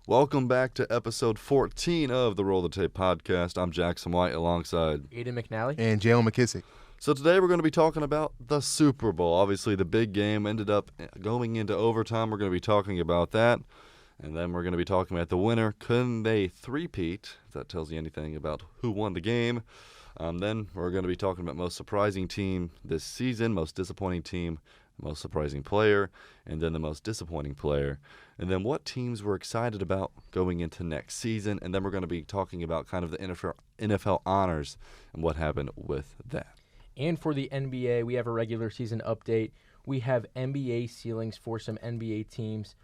Welcome back to episode 14 of the Roll the Tape podcast. I'm Jackson White alongside Aiden McNally and Jalen McKissick. So today we're going to be talking about the Super Bowl. Obviously the big game ended up going into overtime. We're going to be talking about that. And then we're going to be talking about the winner. Couldn't they three-peat? If that tells you anything about who won the game. Then we're going to be talking about most surprising team this season, most disappointing team, most surprising player, and then the most disappointing player. And then what teams we're excited about going into next season. And then we're going to be talking about kind of the NFL honors and what happened with that. And for the NBA, we have a regular season update. We have NBA ceilings for some NBA teams.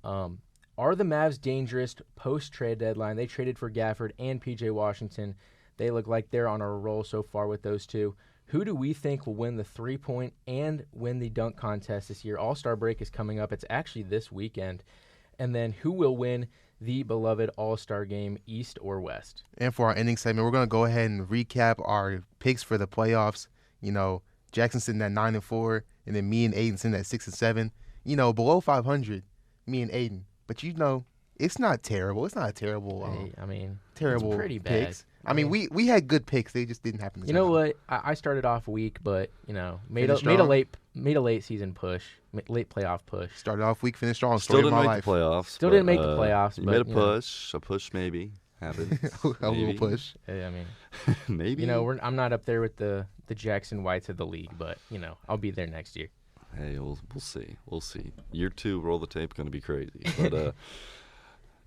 Are the Mavs dangerous post-trade deadline? They traded for Gafford and P.J. Washington. They look like they're on a roll so far with those two. Who do we think will win the three-point and win the dunk contest this year? All-Star break is coming up. It's actually this weekend. And then who will win the beloved All-Star game, East or West? And for our ending segment, we're going to go ahead and recap our picks for the playoffs. You know, Jackson sitting at 9-4, and then me and Aiden sitting at 6-7. You know, below 500, me and Aiden. But you know, it's not terrible. It's not a terrible. Terrible. It's pretty bad. Picks. I mean, we had good picks. They just didn't happen. You know what? I started off weak, but made a late season push, late playoff push. Started off weak, finished strong. Still didn't make the playoffs. Still didn't make the playoffs. You but, made a push maybe happened. A little push. I mean, maybe. I'm not up there with the Jackson Whites of the league, but I'll be there next year. Hey, we'll see. We'll see. Year 2, roll the tape, going to be crazy. But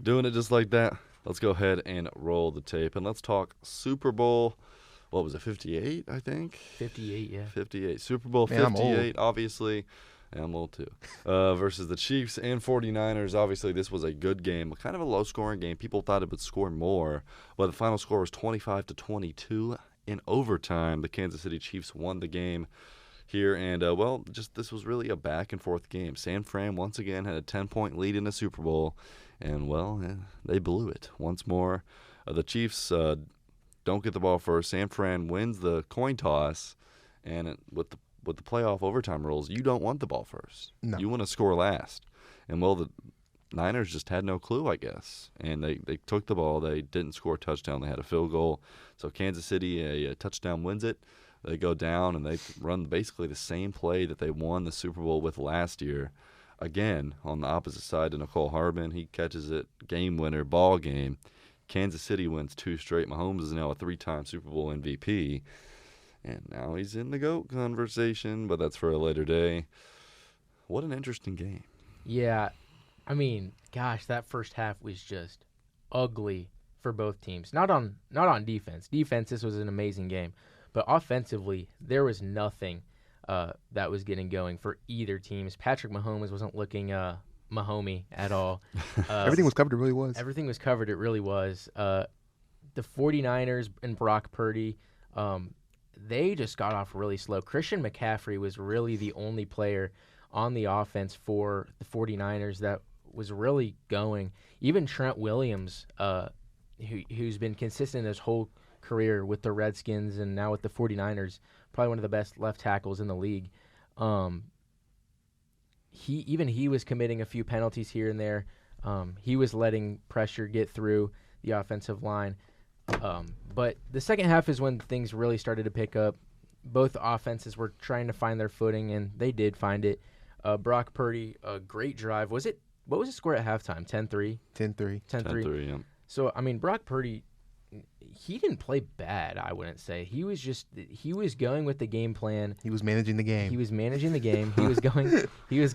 doing it just like that, let's go ahead and roll the tape. And let's talk Super Bowl. What was it, 58, I think? 58, yeah. 58. Super Bowl 58, obviously. And I'm old, too. Versus the Chiefs and 49ers. Obviously, this was a good game. Kind of a low-scoring game. People thought it would score more. But the final score was 25-22 in overtime. The Kansas City Chiefs won the game here, and this was really a back-and-forth game. San Fran once again had a 10-point lead in the Super Bowl, and they blew it once more. The Chiefs don't get the ball first. San Fran wins the coin toss, and with the playoff overtime rules, you don't want the ball first. No. You want to score last, and the Niners just had no clue, I guess, and they took the ball. They didn't score a touchdown. They had a field goal, so Kansas City a touchdown wins it. They go down, and they run basically the same play that they won the Super Bowl with last year. Again, on the opposite side to Nicole Harbin. He catches it, game winner, ball game. Kansas City wins 2 straight. Mahomes is now a 3-time Super Bowl MVP. And now he's in the GOAT conversation, but that's for a later day. What an interesting game. Yeah, I mean, gosh, that first half was just ugly for both teams. Not on defense. Defense, this was an amazing game. But offensively, there was nothing that was getting going for either teams. Patrick Mahomes wasn't looking Mahomey at all. Everything was covered. It really was. Everything was covered. It really was. The 49ers and Brock Purdy, they just got off really slow. Christian McCaffrey was really the only player on the offense for the 49ers that was really going. Even Trent Williams, who's been consistent his whole career with the Redskins and now with the 49ers, probably one of the best left tackles in the league. He was committing a few penalties here and there. He was letting pressure get through the offensive line. But the second half is when things really started to pick up. Both offenses were trying to find their footing, and they did find it. Brock Purdy, a great drive. What was the score at halftime? 10-3? 10-3. 10-3, yeah. So, I mean, Brock Purdy, he didn't play bad, I wouldn't say. He was going with the game plan. He was managing the game. He was managing the game. He was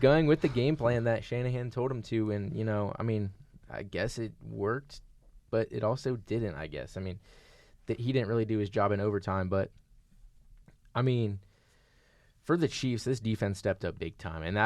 going with the game plan that Shanahan told him to, and I guess it worked, but it also didn't, I guess. I mean, he didn't really do his job in overtime, but I mean, for the Chiefs, this defense stepped up big time, and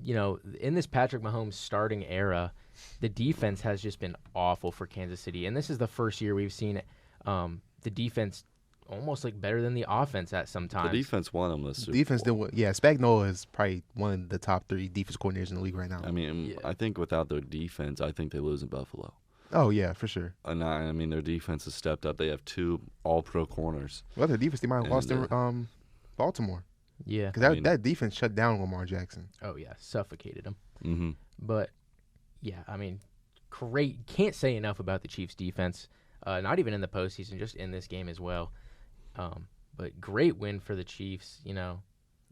in this Patrick Mahomes starting era, the defense has just been awful for Kansas City, and this is the first year we've seen the defense almost like better than the offense at some times. The defense won them this Super Defense Bowl. did. Yeah, Spagnuolo is probably one of the top 3 defense coordinators in the league right now. I mean, Yeah. I think without their defense, I think they lose in Buffalo. Oh yeah, for sure. And I mean, their defense has stepped up. They have 2 All-Pro corners. Well, their defense, they might have lost And, in Baltimore Yeah. because that defense shut down Lamar Jackson. Oh, yeah. Suffocated him. Mm-hmm. But, yeah, I mean, great. Can't say enough about the Chiefs' defense. Not even in the postseason, just in this game as well. But great win for the Chiefs. You know,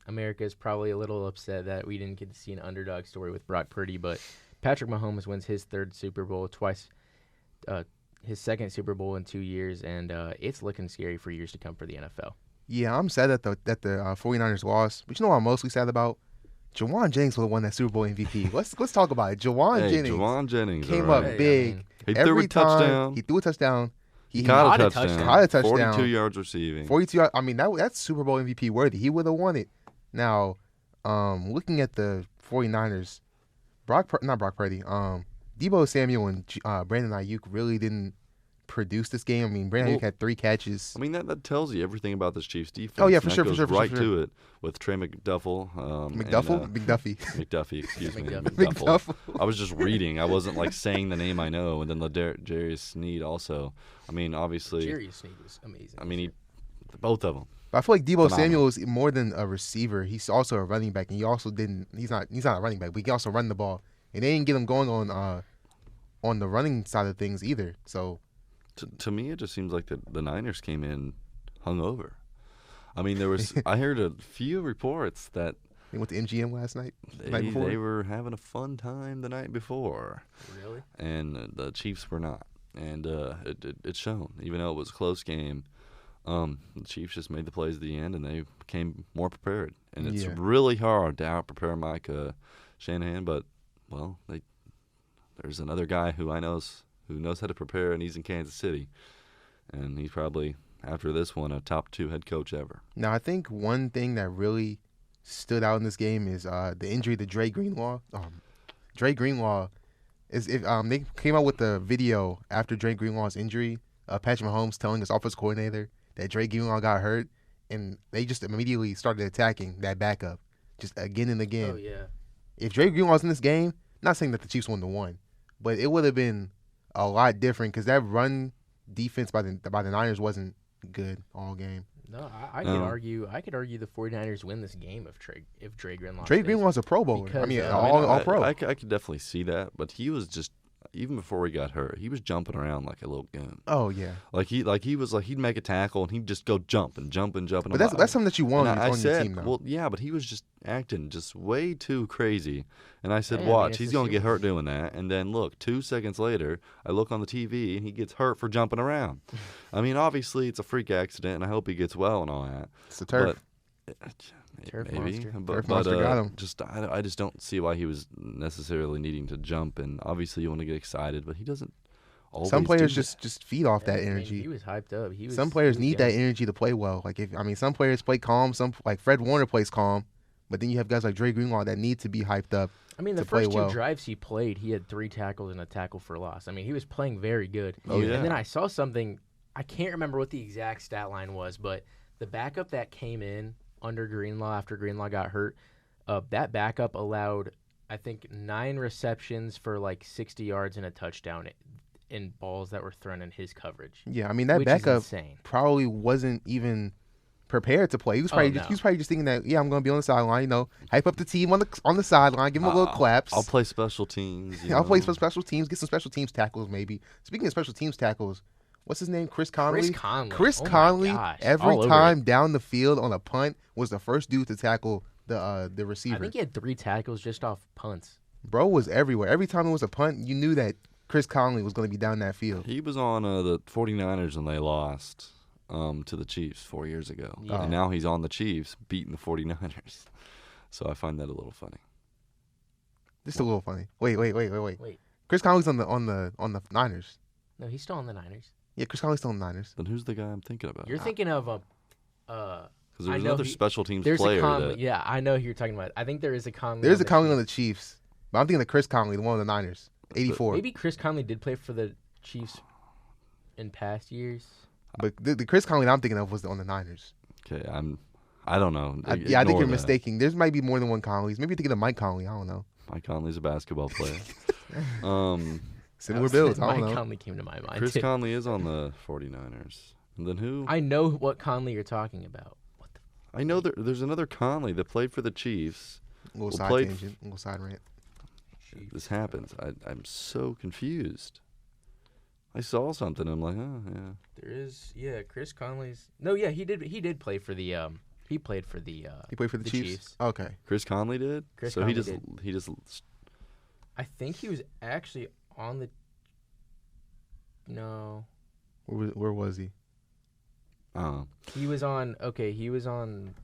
America's probably a little upset that we didn't get to see an underdog story with Brock Purdy, but Patrick Mahomes wins his third Super Bowl twice. His second Super Bowl in 2 years, and it's looking scary for years to come for the NFL. Yeah, I'm sad that the 49ers lost. But you know what I'm mostly sad about? Jawan Jennings would have won that Super Bowl MVP. Let's talk about it. Jawan Jennings came up big. He threw a touchdown. He threw a touchdown. He caught a touchdown. 42 yards receiving. 42 yards. I mean, that's Super Bowl MVP worthy. He would have won it. Now, looking at the 49ers, not Brock Purdy, Deebo Samuel and Brandon Ayuk really didn't produce this game. I mean, Brandon Ayuk had 3 catches. I mean, that tells you everything about this Chiefs defense. Oh, yeah, for and sure, that for sure, goes for right sure. to it with Trey McDuffie. McDuffie? McDuffie, excuse me. McDuffie. I was just reading. I wasn't, like, saying the name I know. And then Jarius Sneed also. I mean, obviously. Jarius Sneed was amazing. I mean, both of them. But I feel like Deebo Samuel is more than a receiver. He's also a running back, and he's not a running back, but he can also run the ball. And they didn't get him going on the running side of things either. So to me, it just seems like the Niners came in hungover. I mean, I heard a few reports that they went to MGM last night. They were having a fun time the night before. Really? And the Chiefs were not. And it shown. Even though it was a close game, the Chiefs just made the plays at the end, and they became more prepared. And it's really hard to out-prepare Mike Shanahan, but, well, there's another guy who knows how to prepare, and he's in Kansas City. And he's probably, after this one, a top 2 head coach ever. Now, I think one thing that really stood out in this game is the injury to Dre Greenlaw. Dre Greenlaw, they came out with the video after Dre Greenlaw's injury, Patrick Mahomes telling his offensive coordinator that Dre Greenlaw got hurt, and they just immediately started attacking that backup, just again and again. Oh, yeah. If Dre Greenlaw was in this game, not saying that the Chiefs won the one, but it would have been a lot different because that run defense by the Niners wasn't good all game. No, I could argue. I could argue the 49ers win this game if Dre Greenlaw. Dre Greenlaw's a Pro Bowler. Because, all pro. I could definitely see that, but he was just, even before he got hurt, he was jumping around like a little goon. Oh yeah. He'd make a tackle and he'd just go jump and jump and jump. But that's something that you want on your team now. Well, yeah, but he was just acting just way too crazy. And I said, Yeah, watch, he's going to get hurt doing that. And then look, 2 seconds later, I look on the TV and he gets hurt for jumping around. I mean, obviously it's a freak accident, and I hope he gets well and all that. It's a turf. Turf maybe, monster. Turf monster got him. I just don't see why he was necessarily needing to jump. And obviously you want to get excited, but he doesn't. Some players just feed off that energy. He was hyped up. Some players need that energy to play well. Some players play calm. Some like Fred Warner plays calm, but then you have guys like Dre Greenlaw that need to be hyped up. I mean, the first 2 drives he played, he had 3 tackles and a tackle for loss. I mean, he was playing very good. Oh, yeah. And then I saw something. I can't remember what the exact stat line was, but the backup that came in under Greenlaw after Greenlaw got hurt, that backup allowed, I think, 9 receptions for like 60 yards and a touchdown in balls that were thrown in his coverage. Yeah, I mean, that backup probably wasn't even prepared to play. He was probably just thinking that, I'm going to be on the sideline, hype up the team on the sideline, give them a little claps. I'll play special teams. I'll play some special teams, get some special teams tackles maybe. Speaking of special teams tackles, what's his name? Chris Conley. Chris Conley, every time down the field on a punt, was the first dude to tackle the receiver. I think he had 3 tackles just off punts. Bro was everywhere. Every time it was a punt, you knew that Chris Conley was going to be down that field. He was on the 49ers when they lost to the Chiefs 4 years ago. Yeah. And now he's on the Chiefs beating the 49ers. So I find that a little funny. Just a little funny. Wait. Chris Conley's on the Niners. No, he's still on the Niners. Yeah, Chris Conley's still on the Niners. Then who's the guy I'm thinking about? You're thinking of because there's another special teams player. Yeah, I know who you're talking about. I think there is a Conley. There's a Conley on the Chiefs. But I'm thinking of Chris Conley, the one on the Niners. 84. Maybe Chris Conley did play for the Chiefs in past years. But the Chris Conley that I'm thinking of was on the Niners. Okay, I don't know. I think you're mistaking. There might be more than one Conleys. Maybe you're thinking of Mike Conley. I don't know. Mike Conley's a basketball player. Similar builds. I don't know. Mike Conley came to my mind. Chris Conley is on the 49ers. And then who? I know what Conley you're talking about. What the? I know there's another Conley that played for the Chiefs. A little side tangent. A little side rant. this happens. I'm so confused. I saw something. I'm like, oh yeah. There is, Chris Conley's. No, yeah, he did play for the. He played for the. He played for the Chiefs. Okay. Chris Conley did. Chris so Conley he just. I think he was actually on the. No. Where was he? He was on. Okay, he was on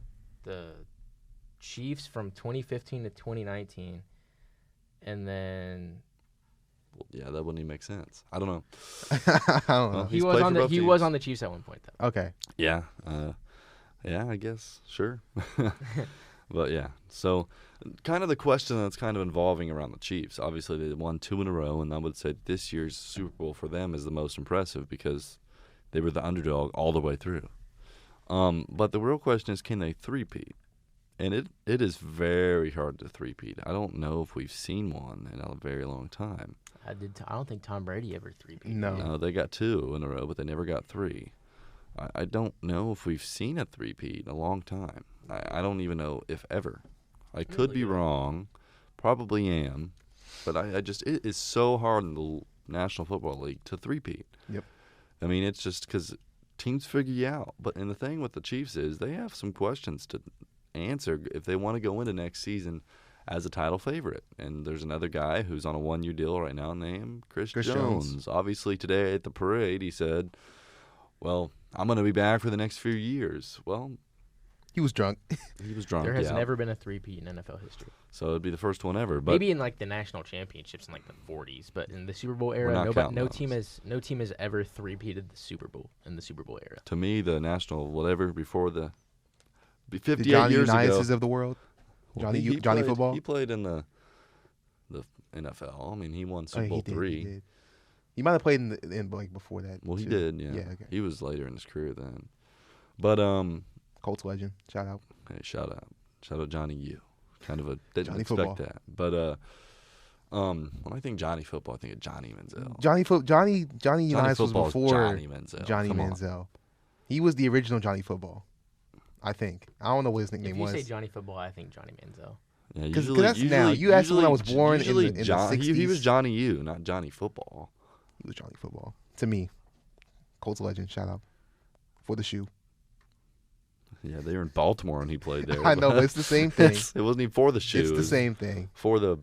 the Chiefs from 2015 to 2019, and then. Well, yeah, that wouldn't even make sense. I don't know. I don't know. Well, He was on the Chiefs at one point though. Okay. Yeah. Yeah, I guess. Sure. But yeah. So kind of the question that's kind of involving around the Chiefs. Obviously they won 2 in a row, and I would say this year's Super Bowl for them is the most impressive because they were the underdog all the way through. But the real question is, can they three-peat? And it is very hard to three-peat. I don't know if we've seen one in a very long time. I don't think Tom Brady ever three-peated. No, they got 2 in a row, but they never got 3. I don't know if we've seen a three-peat in a long time. I don't even know if ever. I could be wrong. Probably am. But it is so hard in the National Football League to three-peat. Yep. I mean, it's just because teams figure you out. And the thing with the Chiefs is they have some questions to answer if they want to go into next season as a title favorite. And there's another guy who's on a 1-year deal right now named Chris Jones. Obviously, today at the parade, he said, well, I'm going to be back for the next few years. Well, he was drunk. He was drunk. There has never been a three-peat in NFL history. So it'd be the first one ever. But maybe in like the national championships in like the 40s, but in the Super Bowl era, no team has ever three-peated the Super Bowl in the Super Bowl era. To me, the national whatever before the 58 Johnny years Unitas ago of the world. Well, Johnny played, football. He played in the NFL. I mean, he won Super Bowl 3. He might have played in like before that. Well, he too. did. Yeah. Okay. He was later in his career then. But Colts legend. Shout out. Hey, shout out Johnny U. Kind of a didn't Johnny expect football. that. But when I think Johnny football, I think of Johnny Manziel. Johnny Unitas was before Johnny Manziel. Johnny Manziel. He was the original Johnny Football, I think. I don't know what his nickname was. If you say Johnny Football, I think Johnny Manziel. Yeah, because that's now. You asked me when I was born in the 60s. He was Johnny U, not Johnny Football. He was Johnny Football. To me, Colts legend. Shout out for the shoe. Yeah, they were in Baltimore when he played there. I know, but it's the same thing. It wasn't even for the shoe. It's the same thing. For the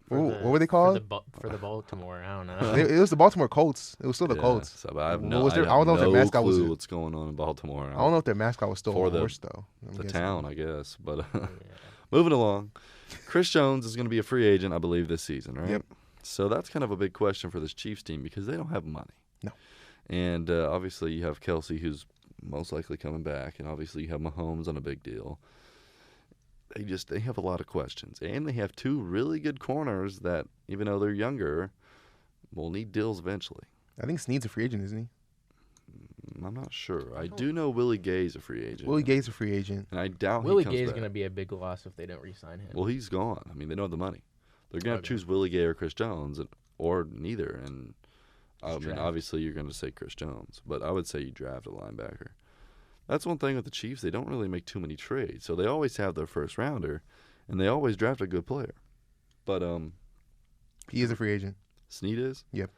what were they called? For the Baltimore, I don't know. It was the Baltimore Colts. It was still the Colts. So I have I don't know if their mascot was what's going on in Baltimore. I don't know if their mascot was still for a horse though. The town, I guess. But moving along, Chris Jones is going to be a free agent, I believe, this season, right? Yep. So that's kind of a big question for this Chiefs team because they don't have money. No. And obviously you have Kelsey, who's most likely coming back, and obviously you have Mahomes on a big deal. They have a lot of questions, and they have 2 really good corners that, even though they're younger, will need deals eventually. I think Snead's a free agent, isn't he? I'm not sure. I do know Willie Gay's a free agent. Willie Gay's a free agent, and I doubt Willie he comes Gay is back. going to be a big loss if they don't re-sign him. Well, he's gone. I mean, they don't have the money. They're going to choose Willie Gay or Chris Jones, or neither. And I mean, obviously, you're going to say Chris Jones, but I would say you draft a linebacker. That's one thing with the Chiefs. They don't really make too many trades, so they always have their first rounder, and they always draft a good player. But he is a free agent. Snead is? Yep.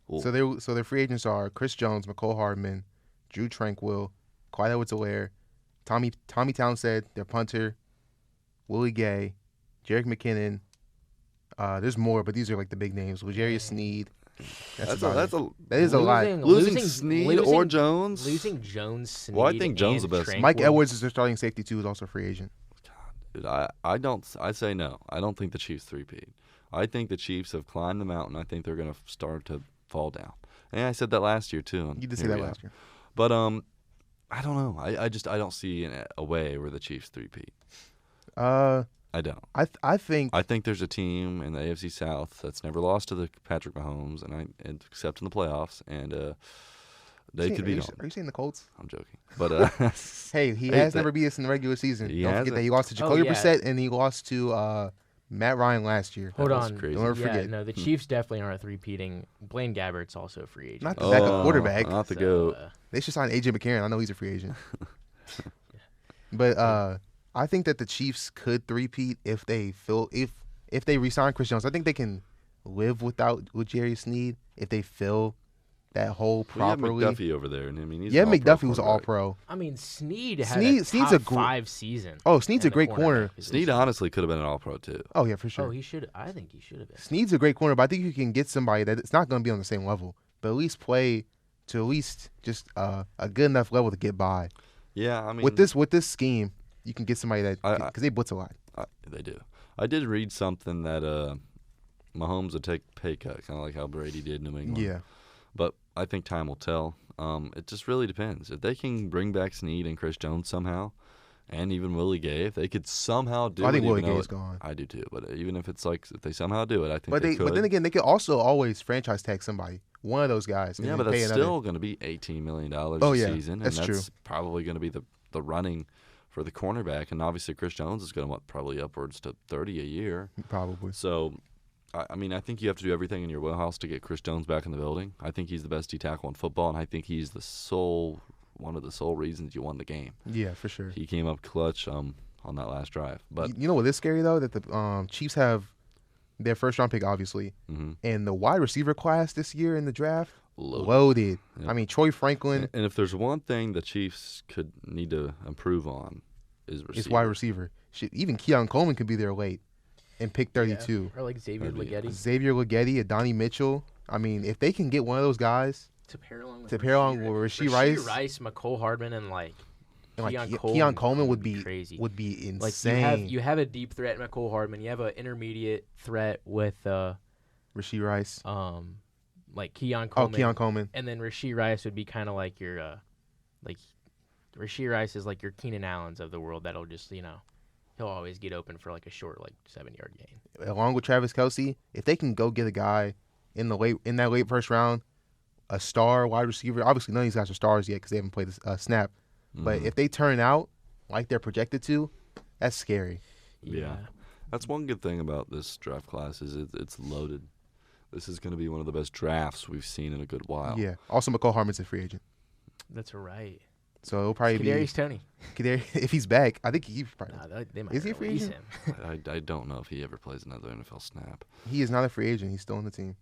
Well, So their free agents are Chris Jones, McCole Hardman, Drew Tranquil, Clyde Edwards-Helaire, Tommy Townsend, their punter, Willie Gay, Jerick McKinnon. There's more, but these are like the big names. L'Jarius Sneed. That is a lot. Losing Snead or Jones? Losing Jones, Snead, well, I think Jones the best. Tranquil. Mike Edwards is their starting safety too. Is also a free agent. God, dude, I say no. I don't think the Chiefs three-peat. I think the Chiefs have climbed the mountain. I think they're going to start to fall down. And I said that last year too. You did say that last year. But I don't know. I don't see a way where the Chiefs three-peat. I don't. I think there's a team in the AFC South that's never lost to the Patrick Mahomes, and except in the playoffs, and they could beat them. Are you saying the Colts? I'm joking, but hey, he has never beat us in the regular season. Don't forget that he lost to Jacoby Brissett and he lost to Matt Ryan last year. Hold on, crazy. Don't ever forget. No, the Chiefs definitely aren't three-peating. Blaine Gabbert's also a free agent. Not the backup quarterback. Not the GOAT. They should sign AJ McCarron. I know he's a free agent. But I think that the Chiefs could three-peat if if they re-sign Chris Jones, I think they can live with Jerry Sneed if they fill that hole properly. We have McDuffie over there, and I mean, he's McDuffie was all-pro. I mean, Sneed had a top 5 season. Oh, Sneed's a great corner. Sneed honestly could have been an all-pro too. Oh yeah, for sure. Oh, he should. I think he should have been. Sneed's a great corner, but I think you can get somebody that it's not going to be on the same level, but at least play to at least just a good enough level to get by. Yeah, I mean, with this scheme, you can get somebody that because they blitz a lot. They do. I did read something that Mahomes would take a pay cut, kind of like how Brady did in New England. Yeah. But I think time will tell. It just really depends. If they can bring back Snead and Chris Jones somehow, and even Willie Gay, if they could somehow do it. I think Willie Gay is gone. I do too. But even if it's like, if they somehow do it, I think but they could. But then again, they could also always franchise tag somebody. One of those guys. Yeah, but that's still going to be $18 million a season. That's and true. That's probably going to be the running for the cornerback. And obviously Chris Jones is going to probably upwards to $30 a year. Probably. So, I mean, I think you have to do everything in your wheelhouse to get Chris Jones back in the building. I think he's the best D tackle in football, and I think he's one of the sole reasons you won the game. Yeah, for sure. He came up clutch on that last drive. But you know what is scary though, that the Chiefs have their first round pick, obviously, and the wide receiver class this year in the draft loaded. Yep. I mean, Troy Franklin. And if there's one thing the Chiefs could need to improve on, is receiver. It's wide receiver. Even Keon Coleman could be there late. And pick 32. Yeah. Or like Xavier Leggetti, Adonai Mitchell. I mean, if they can get one of those guys to pair along with Rashee Rice, McCole Hardman, and Keon Coleman would be crazy. Would be insane. Like you have a deep threat, McCole Hardman. You have an intermediate threat with Rashee Rice. Like Keon Coleman. Oh, Keon Coleman. And then Rashee Rice would be kind of like your Rashee Rice is like your Keenan Allens of the world. That'll just he'll always get open for like a short 7-yard gain. Along with Travis Kelce, if they can go get a guy in that late first round, a star wide receiver. Obviously, none of these guys are stars yet because they haven't played a snap. But if they turn out like they're projected to, that's scary. Yeah. That's one good thing about this draft class is it's loaded. This is going to be one of the best drafts we've seen in a good while. Yeah. Also, McCole Hardman's a free agent. That's right. So it'll probably Kadarius Toney. If he's back, I think he's probably. They might is he a free agent? I don't know if he ever plays another NFL snap. He is not a free agent. He's still on the team.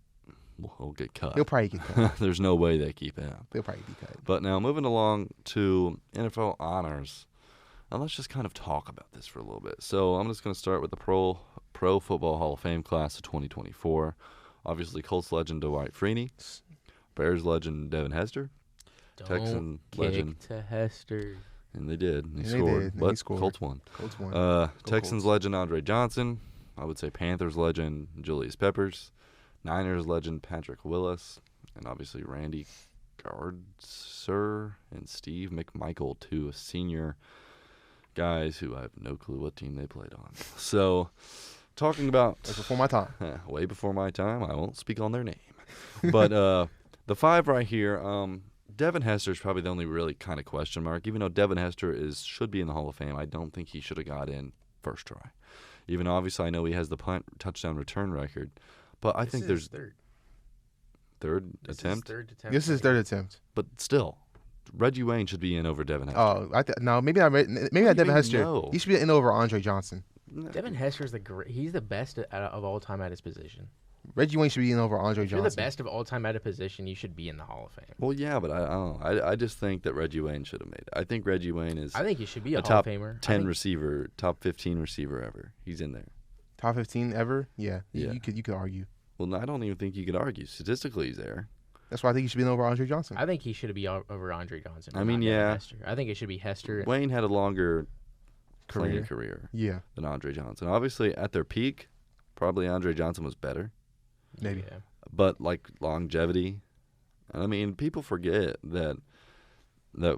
Well, he'll get cut. He'll probably get cut. There's no way they keep him. He'll probably be cut. But now moving along to NFL honors, and let's just kind of talk about this for a little bit. So I'm just going to start with the Pro Football Hall of Fame class of 2024. Obviously, Colts legend Dwight Freeney, Bears legend Devin Hester, Texan legend to Hester. And they did. And he scored. But Colts won. Texans legend Andre Johnson. I would say Panthers legend Julius Peppers. Niners legend Patrick Willis. And obviously Randy Gardser and Steve McMichael, two senior guys who I have no clue what team they played on. So, talking about... That's before my time. Way before my time. I won't speak on their name. But the five right here... Devin Hester is probably the only really kind of question mark. Even though Devin Hester should be in the Hall of Fame, I don't think he should have got in first try. Even obviously I know he has the punt touchdown return record, but I think there's third attempt. This is third attempt. But still, Reggie Wayne should be in over Devin Hester. Oh, no, maybe not Devin Hester. No. He should be in over Andre Johnson. No. Devin Hester's he's the best of all time at his position. Reggie Wayne should be in over Andre Johnson. If you're the best of all time at a position, you should be in the Hall of Fame. Well, yeah, but I don't know. I just think that Reggie Wayne should have made it. I think Reggie Wayne is. I think he should be a Hall top of Famer. 10 receiver, top 15 receiver ever. He's in there. Top 15 ever? Yeah. You could argue. Well, no, I don't even think you could argue. Statistically, he's there. That's why I think he should be in over Andre Johnson. I think he should be over Andre Johnson. I mean, yeah. Hester. I think it should be Hester. Wayne had a longer career than Andre Johnson. Obviously, at their peak, probably Andre Johnson was better. Maybe. Yeah. But, like, longevity, I mean, people forget that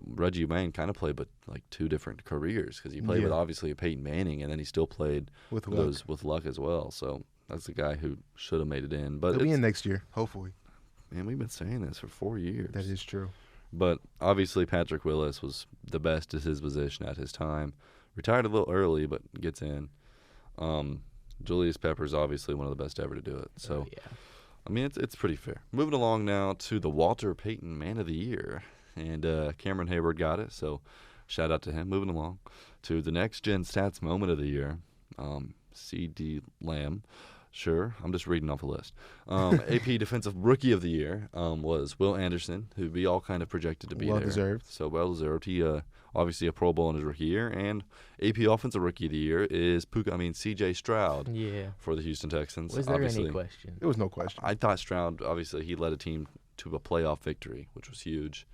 Reggie Wayne kind of played with, like, two different careers because he played with, obviously, Peyton Manning, and then he still played with luck as well. So that's the guy who should have made it in. But he'll be in next year, hopefully. Man, we've been saying this for 4 years. That is true. But, obviously, Patrick Willis was the best at his position at his time. Retired a little early, but gets in. Julius Peppers, obviously one of the best ever to do it. So, I mean, it's pretty fair. Moving along now to the Walter Payton Man of the Year. And Cameron Hayward got it, so shout out to him. Moving along to the Next Gen Stats Moment of the Year. C.D. Lamb. Sure, I'm just reading off a list. AP Defensive Rookie of the Year was Will Anderson, who we all kind of projected to be well there. deserved. So well-deserved. He obviously a Pro Bowl in his rookie year. And AP Offensive Rookie of the Year is C.J. Stroud for the Houston Texans. Was there any question? There was no question. I thought Stroud, obviously, he led a team to a playoff victory, which was huge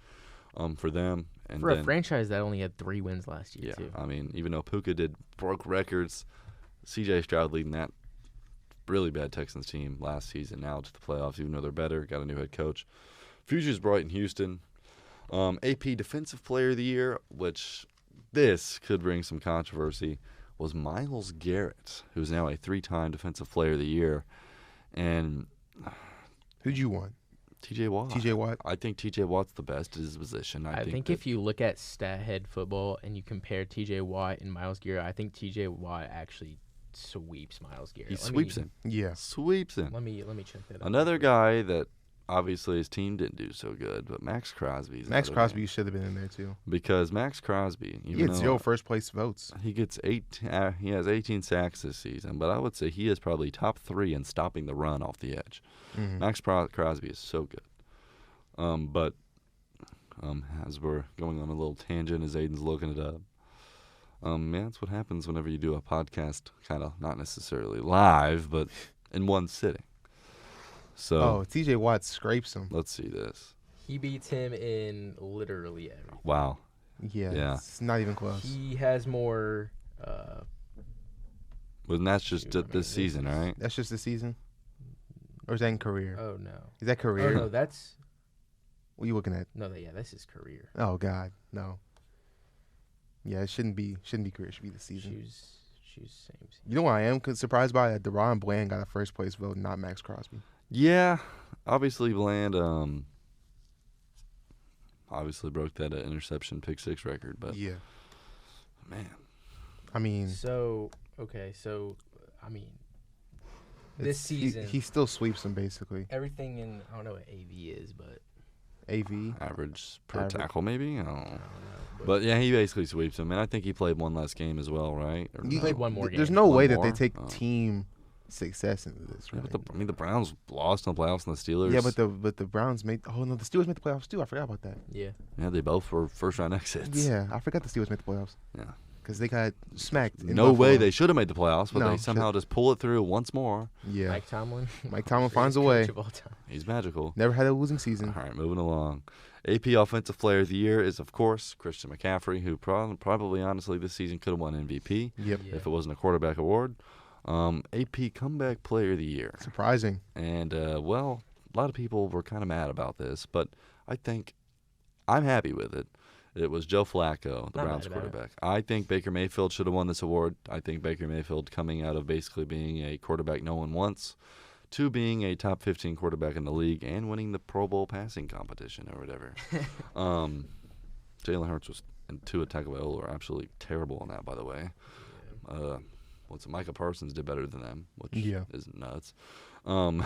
for them. And for a franchise that only had 3 wins last year, too. I mean, even though Puka broke records, C.J. Stroud leading that really bad Texans team last season now to the playoffs, even though they're better, got a new head coach. Future's bright in Houston. AP Defensive Player of the Year, which this could bring some controversy, was Myles Garrett, who's now a 3-time Defensive Player of the Year. And who'd you want? T.J. Watt. T.J. Watt? I think T.J. Watt's the best at his position. I think if you look at stat-head football and you compare T.J. Watt and Myles Garrett, I think T.J. Watt actually sweeps Myles Garrett. He sweeps him. Yeah. Sweeps him. Let me check that out. Another guy that obviously his team didn't do so good, but Max Crosby. Max Crosby should have been in there too. Because Max Crosby, he gets 0 first place votes. He gets he has 18 sacks this season, but I would say he is probably top 3 in stopping the run off the edge. Mm-hmm. Max Crosby is so good. But as we're going on a little tangent, as Aiden's looking it up, yeah, that's what happens whenever you do a podcast, kind of not necessarily live, but in one sitting. So, T.J. Watt scrapes him. Let's see this. He beats him in literally everything. Wow. Yeah. It's not even close. He has more. Well, that's just this season, right? That's just this season? Or is that in career? Oh, no. Is that career? Oh, no, that's. What are you looking at? No, this is career. Oh, God. No. Yeah, it shouldn't be career. It should be the season. Choose same season. You know what I am surprised by? That DeRon Bland got a first place vote, not Max Crosby. Yeah, obviously Bland obviously broke that interception pick 6 record, but yeah, man, I mean, this season he still sweeps them basically. Everything in I don't know what AV is, but AV average per tackle maybe. I don't know. But yeah, he basically sweeps them, and I think he played one less game as well, right? He played one more game. There's no way that they take team success into this, right? Yeah, but the Browns lost in the playoffs and the Steelers. Yeah, but the Browns made. Oh no, the Steelers made the playoffs too. I forgot about that. Yeah. Yeah, they both were first round exits. Yeah, I forgot the Steelers made the playoffs. Yeah. Because they got smacked. No way they should have made the playoffs, but they somehow just pull it through once more. Yeah. Mike Tomlin. Mike Tomlin finds a way. He's magical. Never had a losing season. All right, moving along. AP Offensive Player of the Year is, of course, Christian McCaffrey, who probably, honestly, this season could have won MVP if it wasn't a quarterback award. AP Comeback Player of the Year. Surprising. And, well, a lot of people were kind of mad about this, but I think I'm happy with it. It was Joe Flacco, the Browns quarterback. I think Baker Mayfield should have won this award. I think Baker Mayfield, coming out of basically being a quarterback no one wants to being a top 15 quarterback in the league and winning the Pro Bowl passing competition or whatever. Jalen Hurts and Tua Tagovailoa are absolutely terrible on that, by the way. Micah Parsons did better than them, which is nuts. NFL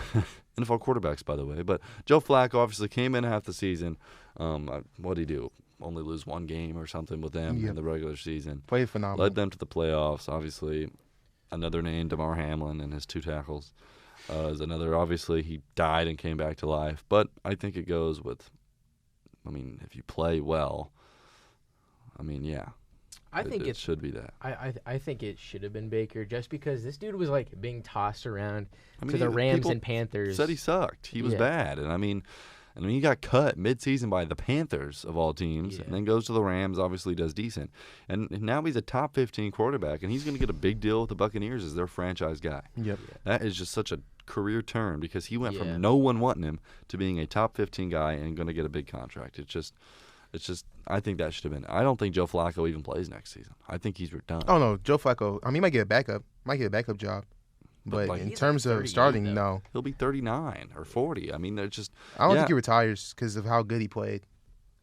quarterbacks, by the way. But Joe Flacco obviously came in half the season. What did he do? Only lose one game or something with them in the regular season. Played phenomenal. Led them to the playoffs. Obviously, another name, DeMar Hamlin, and his 2 tackles. Is another. Obviously, he died and came back to life. But I think it goes with, if you play well, I think it should be that. I think it should have been Baker just because this dude was like being tossed around to the Rams and Panthers. Said he sucked. He was bad. And he got cut midseason by the Panthers of all teams, and then goes to the Rams. Obviously, does decent, and now he's a top 15 quarterback, and he's going to get a big deal with the Buccaneers as their franchise guy. Yep. That is just such a career turn because he went from no one wanting him to being a top 15 guy and going to get a big contract. It's just. I think that should have been. I don't think Joe Flacco even plays next season. I think he's done. Oh no, Joe Flacco. He might get a backup. job. But in terms of starting, no. He'll be 39 or 40. They're just. I don't think he retires because of how good he played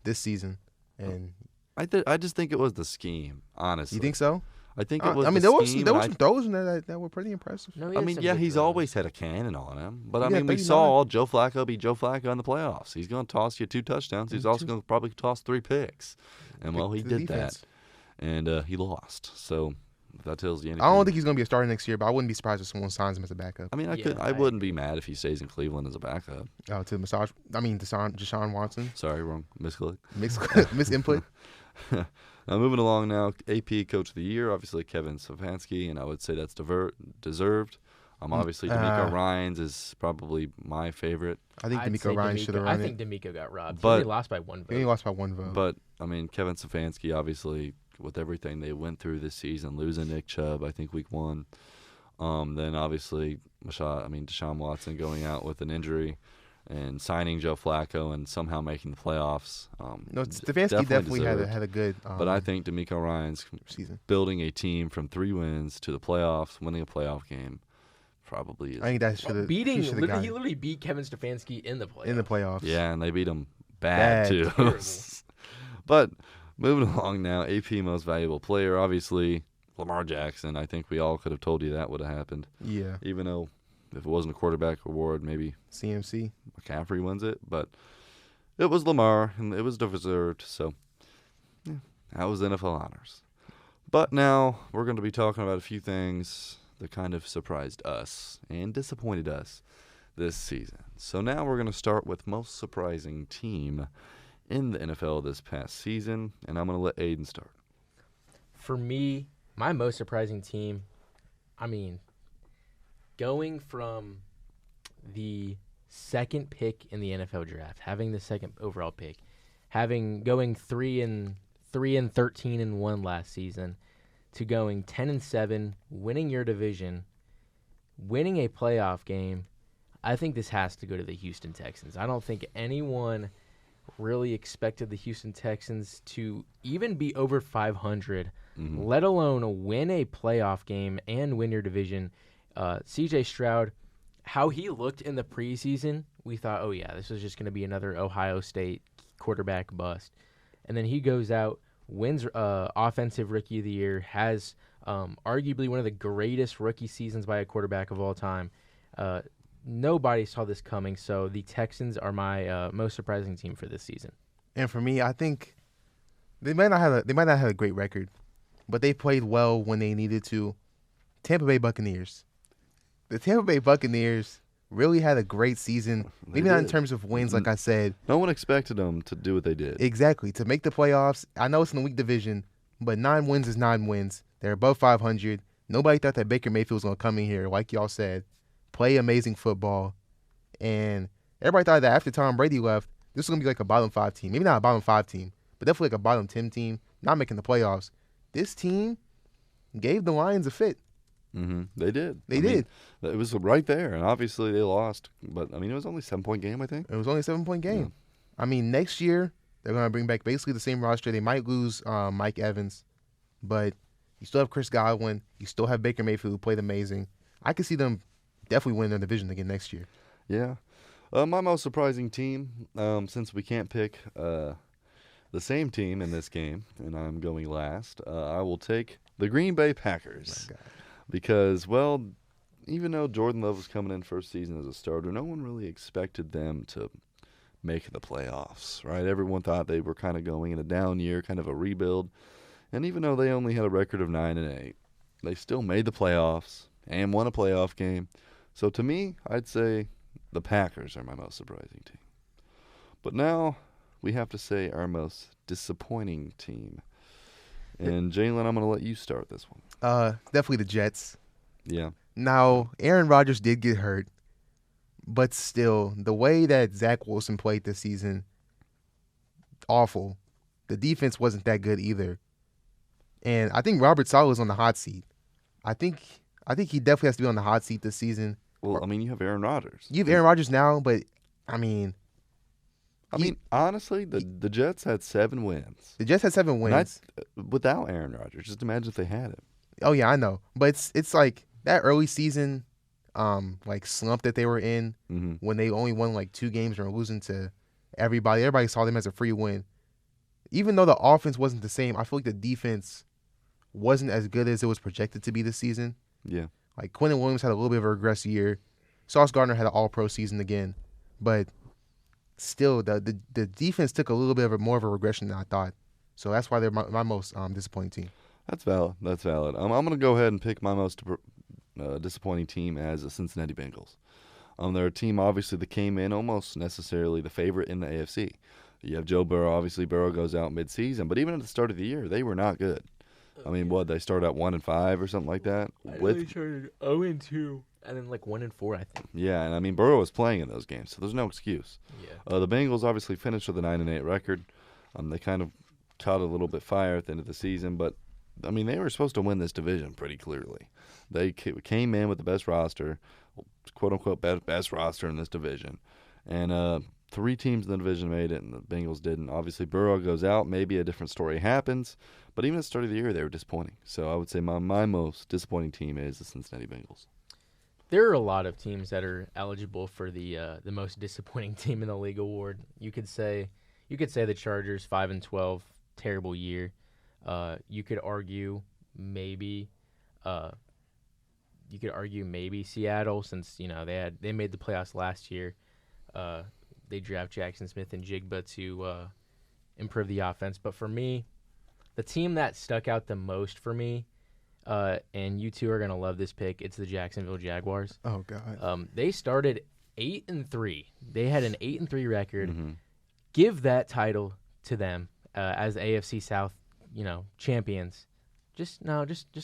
this season. And I just think it was the scheme, honestly. You think so? I think it was. there were some throws in there that were pretty impressive. No, he's always had a cannon on him. But we saw Joe Flacco be Joe Flacco in the playoffs. He's going to toss you 2 touchdowns. He's also going to probably toss 3 picks. And he did that. And he lost. So That tells you anything. I don't think he's going to be a starter next year, but I wouldn't be surprised if someone signs him as a backup. I mean, I wouldn't be mad if he stays in Cleveland as a backup. To Deshaun Watson. Sorry, wrong. Misclick. Misinput. Now, moving along now, AP Coach of the Year, obviously Kevin Stefanski, and I would say that's deserved. Obviously, D'Amico Ryans is probably my favorite. I think D'Amico Ryans should have run it. I think D'Amico got robbed. But, he only lost by one vote. But, I mean, Kevin Stefanski, obviously, with everything they went through this season, losing Nick Chubb, I think week 1. Then, obviously, Deshaun Watson going out with an injury and signing Joe Flacco and somehow making the playoffs. Stefanski definitely had a good but I think D'Amico Ryans season. Building a team from 3 wins to the playoffs, winning a playoff game, probably is. I think that should have he literally beat Kevin Stefanski in the playoffs. Yeah, and they beat him bad too. But moving along now, AP Most Valuable Player, obviously Lamar Jackson. I think we all could have told you that would have happened. Yeah. Even though if it wasn't a quarterback award, maybe CMC McCaffrey wins it, but it was Lamar, and it was deserved. So, yeah, that was NFL honors. But now we're going to be talking about a few things that kind of surprised us and disappointed us this season. So now we're going to start with most surprising team in the NFL this past season, and I'm going to let Aiden start. For me, my most surprising team, going from the second pick in the NFL draft, having the second overall pick, going 3-13-1 last season, to going 10-7, winning your division, winning a playoff game, I think this has to go to the Houston Texans. I don't think anyone really expected the Houston Texans to even be over 500, let alone win a playoff game and win your division. C.J. Stroud, how he looked in the preseason, we thought, oh, yeah, this was just going to be another Ohio State quarterback bust. And then he goes out, wins Offensive Rookie of the Year, has arguably one of the greatest rookie seasons by a quarterback of all time. Nobody saw this coming, so the Texans are my most surprising team for this season. And for me, I think they might not have a great record, but they played well when they needed to. Tampa Bay Buccaneers. The Tampa Bay Buccaneers really had a great season. Maybe not in terms of wins, like I said. No one expected them to do what they did. Exactly. To make the playoffs, I know it's in the weak division, but 9 wins is 9 wins. They're above 500. Nobody thought that Baker Mayfield was going to come in here, like y'all said, play amazing football. And everybody thought that after Tom Brady left, this was going to be like a bottom 5 team. Maybe not a bottom 5 team, but definitely like a bottom 10 team, not making the playoffs. This team gave the Lions a fit. They did. They did. It was right there, and obviously they lost. But, it was only a 7-point game, I think. It was only a 7-point game. Yeah. Next year, they're going to bring back basically the same roster. They might lose Mike Evans, but you still have Chris Godwin. You still have Baker Mayfield, who played amazing. I could see them definitely win their division again next year. Yeah. My most surprising team, since we can't pick the same team in this game, and I'm going last, I will take the Green Bay Packers. Oh my God. Because, well, even though Jordan Love was coming in first season as a starter, no one really expected them to make the playoffs, right? Everyone thought they were kind of going in a down year, kind of a rebuild. And even though they only had a record of 9-8, they still made the playoffs and won a playoff game. So to me, I'd say the Packers are my most surprising team. But now we have to say our most disappointing team. And Jalen, I'm going to let you start this one. Definitely the Jets. Yeah. Now, Aaron Rodgers did get hurt, but still, the way that Zach Wilson played this season, awful. The defense wasn't that good either. And I think Robert Saleh is on the hot seat. I think he definitely has to be on the hot seat this season. Well, you have Aaron Rodgers. You have Aaron Rodgers now, but, honestly, the Jets had 7 wins. The Jets had 7 wins. Without Aaron Rodgers. Just imagine if they had him. Oh, yeah, I know. But it's like that early season slump that they were in when they only won 2 games and were losing to everybody. Everybody saw them as a free win. Even though the offense wasn't the same, I feel like the defense wasn't as good as it was projected to be this season. Yeah. Quentin Williams had a little bit of a regress year. Sauce Gardner had an all-pro season again. But still, the defense took a little bit more of a regression than I thought. So that's why they're my most disappointing team. That's valid. That's valid. I'm going to go ahead and pick my most disappointing team as the Cincinnati Bengals. They're a team, obviously, that came in almost necessarily the favorite in the AFC. You have Joe Burrow. Obviously, Burrow goes out midseason, but even at the start of the year, they were not good. I mean, they started at 1-5 or something like that. They started 0-2, and then 1-4, I think. Yeah, and I mean, Burrow was playing in those games, so there's no excuse. Yeah. The Bengals obviously finished with a 9-8 record. They kind of caught a little bit fire at the end of the season, but I mean, they were supposed to win this division pretty clearly. They came in with the best roster, quote unquote best roster in this division, and 3 teams in the division made it, and the Bengals didn't. Obviously, Burrow goes out, maybe a different story happens, but even at the start of the year, they were disappointing. So I would say my most disappointing team is the Cincinnati Bengals. There are a lot of teams that are eligible for the most disappointing team in the league award. You could say the Chargers 5-12, terrible year. You could argue maybe Seattle, since they made the playoffs last year. They draft Jackson Smith and Jigba to improve the offense. But for me, the team that stuck out the most for me, and you two are gonna love this pick, it's the Jacksonville Jaguars. Oh God. They started 8-3. They had an 8-3 record. Mm-hmm. Give that title to them as AFC South, champions. Just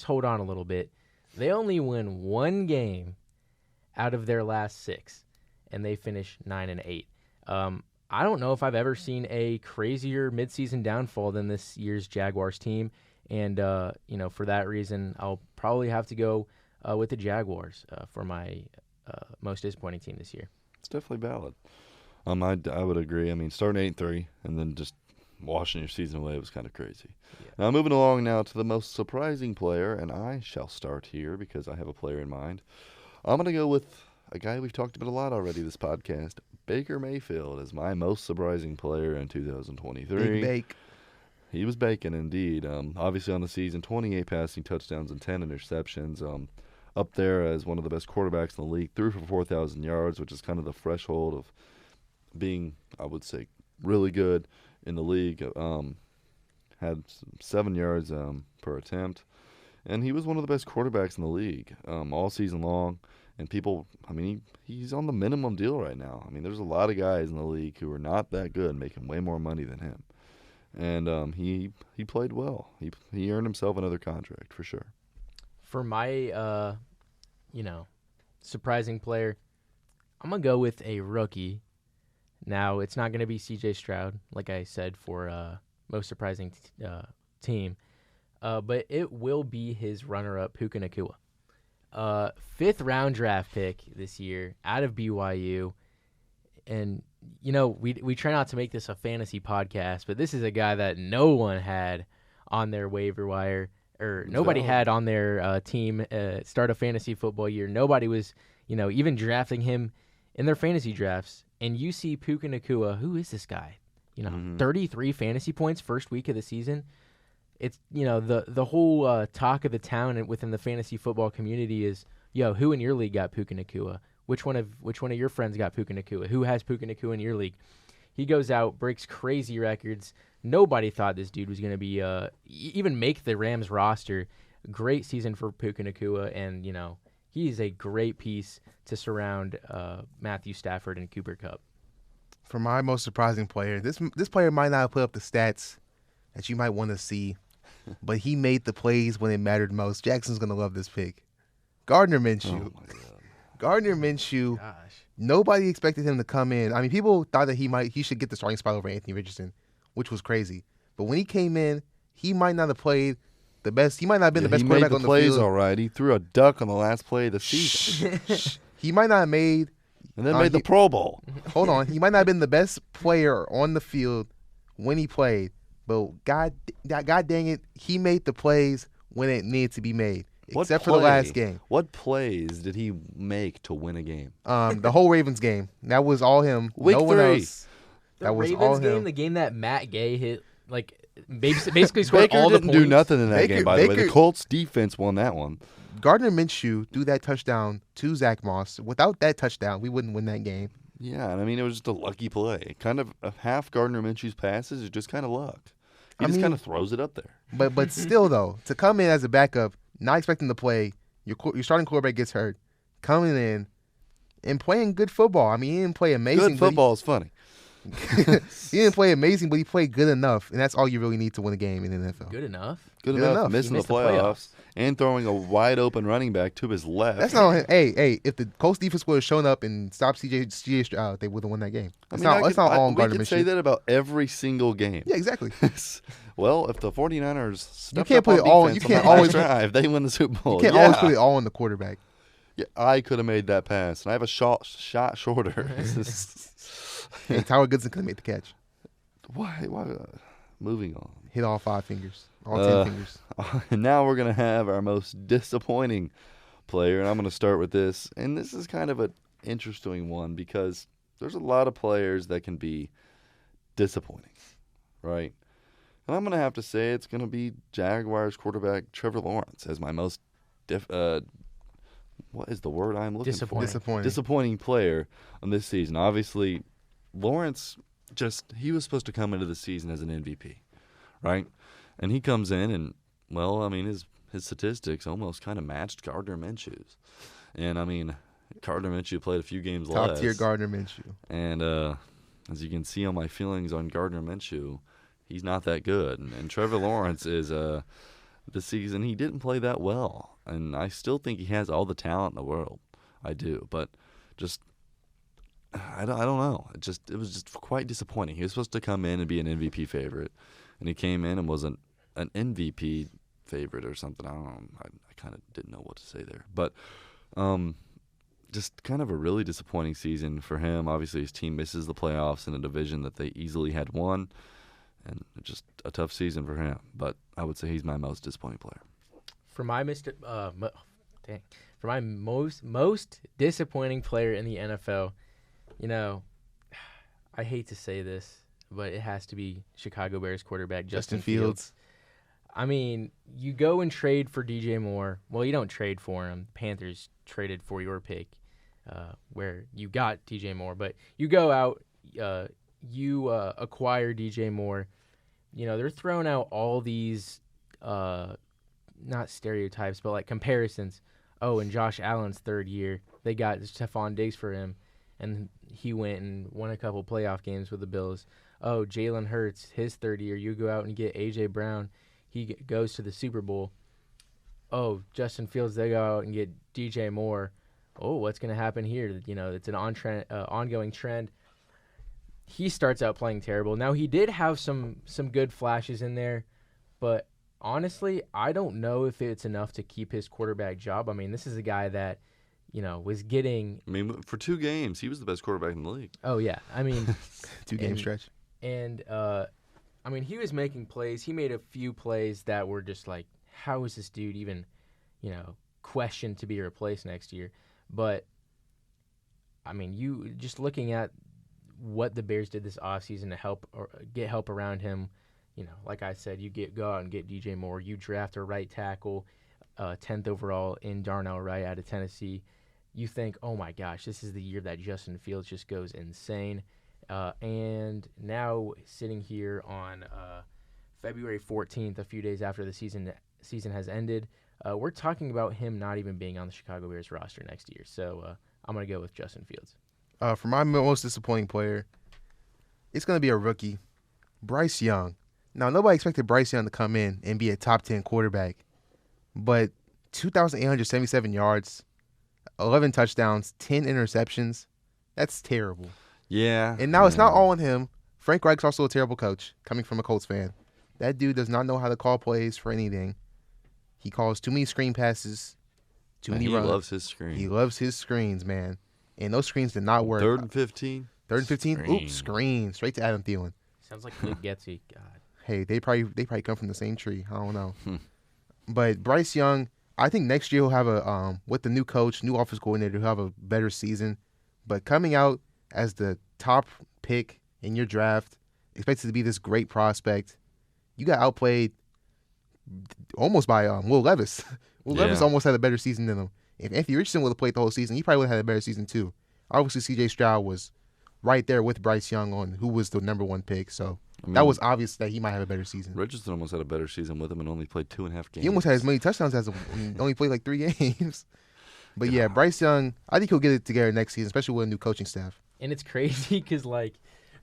hold on a little bit. They only win 1 game out of their last 6, and they finish 9-8. I don't know if I've ever seen a crazier midseason downfall than this year's Jaguars team, and for that reason, I'll probably have to go with the Jaguars for my most disappointing team this year. It's definitely valid. I would agree. I mean, starting 8-3 and then just washing your season away was kind of crazy. Yeah. Now, moving along now to the most surprising player, and I shall start here because I have a player in mind. I'm going to go with a guy we've talked about a lot already this podcast. Baker Mayfield is my most surprising player in 2023. Big Bake. He was baking indeed. Obviously on the season, 28 passing touchdowns and 10 interceptions. Up there as one of the best quarterbacks in the league. Threw for 4,000 yards, which is kind of the threshold of being, I would say, really good in the league. Had 7 yards per attempt. And he was one of the best quarterbacks in the league all season long. And people, I mean, he's on the minimum deal right now. I mean, there's a lot of guys in the league who are not that good, making way more money than him. And he played well. He earned himself another contract for sure. For my, surprising player, I'm going to go with a rookie. Now, it's not going to be C.J. Stroud, like I said, for most surprising team. But it will be his runner-up, Puka Nacua. 5th-round draft pick this year out of BYU. And, we try not to make this a fantasy podcast, but this is a guy that no one had on their waiver wire, or nobody had on their team start a fantasy football year. Nobody was, even drafting him in their fantasy drafts. And you see Puka Nacua, who is this guy? 33 fantasy points first week of the season. It's, the whole talk of the town and within the fantasy football community is, who in your league got Puka Nacua? Which one of your friends got Puka Nacua? Who has Puka Nacua in your league? He goes out, breaks crazy records. Nobody thought this dude was going to be even make the Rams roster. Great season for Puka Nacua, and he's a great piece to surround Matthew Stafford and Cooper Kupp. For my most surprising player, this player might not have put up the stats that you might want to see, but he made the plays when it mattered most. Jackson's going to love this pick. Gardner Minshew. Oh, my God. Gardner Minshew, Gosh. Nobody expected him to come in. I mean, people thought that he should get the starting spot over Anthony Richardson, which was crazy. But when he came in, he might not have played the best. He might not have been the best quarterback on the field. He made the plays all right. He threw a duck on the last play of the season. He might not have made. And then made the Pro Bowl. Hold on. He might not have been the best player on the field when he played. But God dang it, he made the plays when it needed to be made. Except for the last game. What plays did he make to win a game? The whole Ravens game. That was all him. Week no 3. one else. The Ravens game, the game that Matt Gay hit, basically scored Baker all the didn't points. do nothing in that game, by the way. The Colts defense won that one. Gardner Minshew threw that touchdown to Zach Moss. Without that touchdown, we wouldn't win that game. Yeah, and I mean, it was just a lucky play. Kind of half Gardner Minshew's passes is just kind of luck. He just kind of throws it up there. But still, though, to come in as a backup, not expecting to play, your starting quarterback gets hurt, coming in and playing good football. I mean, he didn't play amazing. Good football is funny. He didn't play amazing, but he played good enough, and that's all you really need to win a game in the NFL. Good enough. Good enough. Missing the playoffs and throwing a wide open running back to his left. That's not. Hey, if the Colts defense would have shown up and stopped CJ Stroud, they would have won that game. It's not all on Gardner Minshew. We could say that about every single game. Yeah, exactly. Well, if the 49ers stepped up on defense, you can't always drive, they win the Super Bowl. You can't always put it all on the quarterback. Yeah, I could have made that pass, and I have a shot shorter. Hey, Tyler Goodson could have made the catch. Why? Moving on. Hit all 5 fingers. All 10 fingers. And now we're going to have our most disappointing player, and I'm going to start with this. And this is kind of an interesting one because there's a lot of players that can be disappointing, right? And I'm going to have to say it's going to be Jaguars quarterback Trevor Lawrence as my most what is the word I'm looking for? Disappointing player on this season. Obviously, Lawrence he was supposed to come into the season as an MVP, right? And he comes in and, well, I mean, his statistics almost kind of matched Gardner Minshew's. And, I mean, Gardner Minshew played a few games less. Top-tier Gardner Minshew. And as you can see on my feelings on Gardner Minshew, he's not that good. And Trevor Lawrence is this season, he didn't play that well. And I still think he has all the talent in the world. I do. But just I don't know. It was just quite disappointing. He was supposed to come in and be an MVP favorite, and he came in and was an MVP favorite or something. I don't know. I kind of didn't know what to say there. But just kind of a really disappointing season for him. Obviously, his team misses the playoffs in a division that they easily had won, and just a tough season for him. But I would say he's my most disappointing player. For my most disappointing player in the NFL, you know, I hate to say this, but it has to be Chicago Bears quarterback Justin Fields. I mean, you go and trade for DJ Moore. Well, you don't trade for him. Panthers traded for your pick, where you got DJ Moore. But you go out, you acquire DJ Moore. You know, they're throwing out all these, not stereotypes, but like comparisons. Oh, in Josh Allen's third year, they got Stephon Diggs for him, and he went and won a couple playoff games with the Bills. Oh, Jalen Hurts, his third year, you go out and get A.J. Brown. He goes to the Super Bowl. Oh, Justin Fields, they go out and get DJ Moore. Oh, what's going to happen here? You know, it's an ongoing trend. He starts out playing terrible. Now, he did have some good flashes in there, but honestly, I don't know if it's enough to keep his quarterback job. I mean, this is a guy that, you know, was getting... I mean, for 2 games, he was the best quarterback in the league. Oh, yeah. I mean... 2-game stretch. And, I mean, he was making plays. He made a few plays that were just like, how is this dude even, you know, questioned to be replaced next year? But, I mean, you just looking at what the Bears did this offseason to help or get help around him, you know, like I said, you go out and get DJ Moore. You draft a right tackle, 10th overall in Darnell Wright out of Tennessee. You think, oh, my gosh, this is the year that Justin Fields just goes insane. And now sitting here on February 14th, a few days after the season has ended, we're talking about him not even being on the Chicago Bears roster next year. So I'm going to go with Justin Fields. For my most disappointing player, it's going to be a rookie, Bryce Young. Now, nobody expected Bryce Young to come in and be a top 10 quarterback, but 2,877 yards, 11 touchdowns, 10 interceptions, that's terrible. Yeah. And now it's not all on him. Frank Reich's also a terrible coach, coming from a Colts fan. That dude does not know how to call plays for anything. He calls too many screen passes, too many runs. He loves his screens. He loves his screens, man. And those screens did not work. 3rd and 15. 3rd and 15? Screen. Oops, screen. Straight to Adam Thielen. Sounds like Luke Getsy. God. Hey, they probably come from the same tree. I don't know. But Bryce Young, I think next year he'll have a with the new coach, new offense coordinator, he'll have a better season. But coming out as the top pick in your draft, expected to be this great prospect, you got outplayed almost by Will Levis. Levis almost had a better season than him. If Anthony Richardson would have played the whole season, he probably would have had a better season too. Obviously, C.J. Stroud was right there with Bryce Young on who was the number 1 pick. So I mean, that was obvious that he might have a better season. Richardson almost had a better season with him and only played 2.5 games. He almost had as many touchdowns as him, only played like 3 games. But yeah, Bryce Young, I think he'll get it together next season, especially with a new coaching staff. And it's crazy because, like,